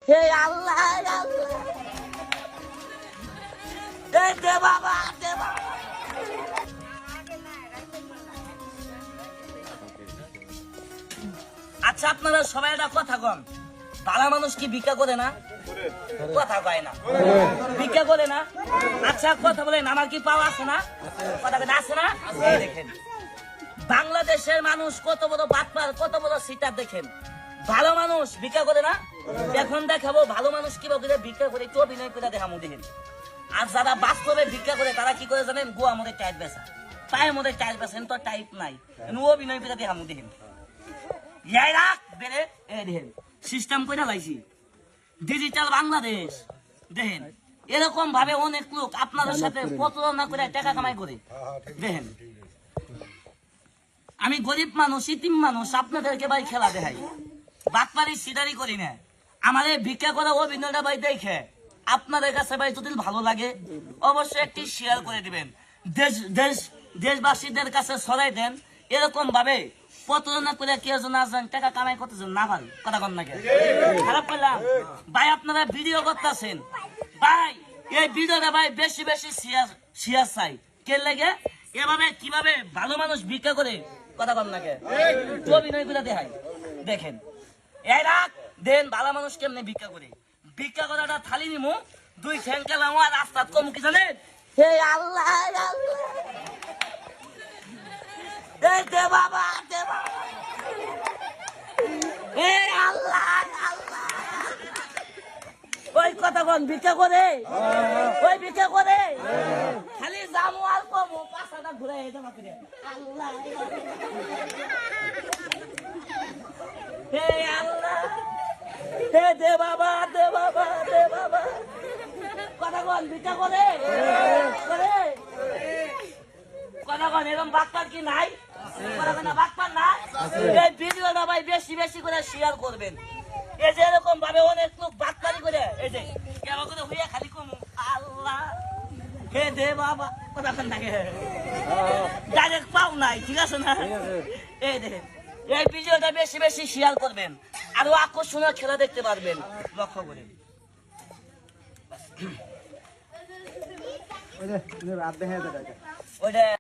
হে আল্লাহ আল্লাহ দে বাবা দে বাবা। আচ্ছা আপনারা সবাই একটা কথা কন, ভালো মানুষ কি ভিক্ষা করে না? কথা কয় না, ভিক্ষা করে না। আচ্ছা কথা বলেন, আমার কি পাওয়া আছে না? কথা বলেন আছে না? এই দেখেন বাংলাদেশের মানুষ কত বড় বাটপার, কত বড় সিটার। দেখেন ভালো মানুষ ভিক্ষা করে না। এখন দেখাবো ভালো মানুষ কিভাবে ভিক্ষা করে, একটু অভিনয় করে দেখাবো দেখেন। আর যারা বাস্তবে ভিক্ষা করে তারা কি করে জানেন? গোয়া মধ্যে টাইট বেচা, পায়ের মধ্যে টাইট বেচেন, তো টাইট নাই, অভিনয় করে দেখাবো দেখেন। সিস্টেম করে লাইছি ডিজিটাল বাংলাদেশ। দেখেন এরকম ভাবে অনেক লোক আপনাদের সাথে প্রতারণা করে টাকা কামাই করে। দেখেন আমি গরিব মানুষ, ইতিম মানুষ, আপনাদেরকে ভাই খেলা দেখাই, বাটপারি সিটারি করি না। আমাদের ভিক্ষা করা অভিনয়টা ভাই দেখে আপনাদের কাছে ভাই যদি ভালো লাগে অবশ্যই একটি শেয়ার করে দিবেন, দেশবাসীদের কাছে ছড়াই দেন। এরকম ভাবে প্রতারণা করে কেউ যেন আসেন টাকা কামাই করতেছেন না ভাই, কথা কন নাকি? খারাপ করলাম ভাই, আপনারা ভিডিও করতেছেন ভাই, এই ভিডিওটা ভাই বেশি বেশি শেয়ার চাই। কে লাগে এভাবে কিভাবে ভালো মানুষ ভিক্ষা করে, কথা কন নাকি? অভিনয় করে দেখাই দেখেন। এই রাখ দেন ভালো মানুষ কেমনে ভিক্ষা করে। ভিক্ষা করাটা থালি নিমু, দুই ঠ্যাং কেলাম আর রাস্তা কম কি জানেন? হে আল্লাহ আল্লাহ দে বাবা দে বাবা। হে আল্লাহ আল্লাহ ওই কথা কন ভিক্ষা করে, ওই ভিক্ষা করে খালি জামু আর কমু পাশাটা ঘুরে জমা করে। আল্লাহ হে আল্লাহ হে দে বাবা দে বাবা দে বাবা। কথা কন ভিক্ষা করে করে কথা কন, এরকম বাটপার কি নাই? বাটপার না। এই ভিডিওটা ভাই বেশি বেশি করে শেয়ার করবেন। এই যে এরকম ভাবে অনেক লোক বাটপারি করে, এই যে কেমন করে হইয়া খালি কমু আল্লাহ হে দে বাবা। কথা কন নাকি ডাইরেক্ট পাও নাই, ঠিক আছে না? এই দেখেন এই ভিডিওটা বেশি বেশি শেয়ার করবেন, আরো আকর্ষণীয় খেলা দেখতে পারবেন। লক্ষ্য করে ওইটা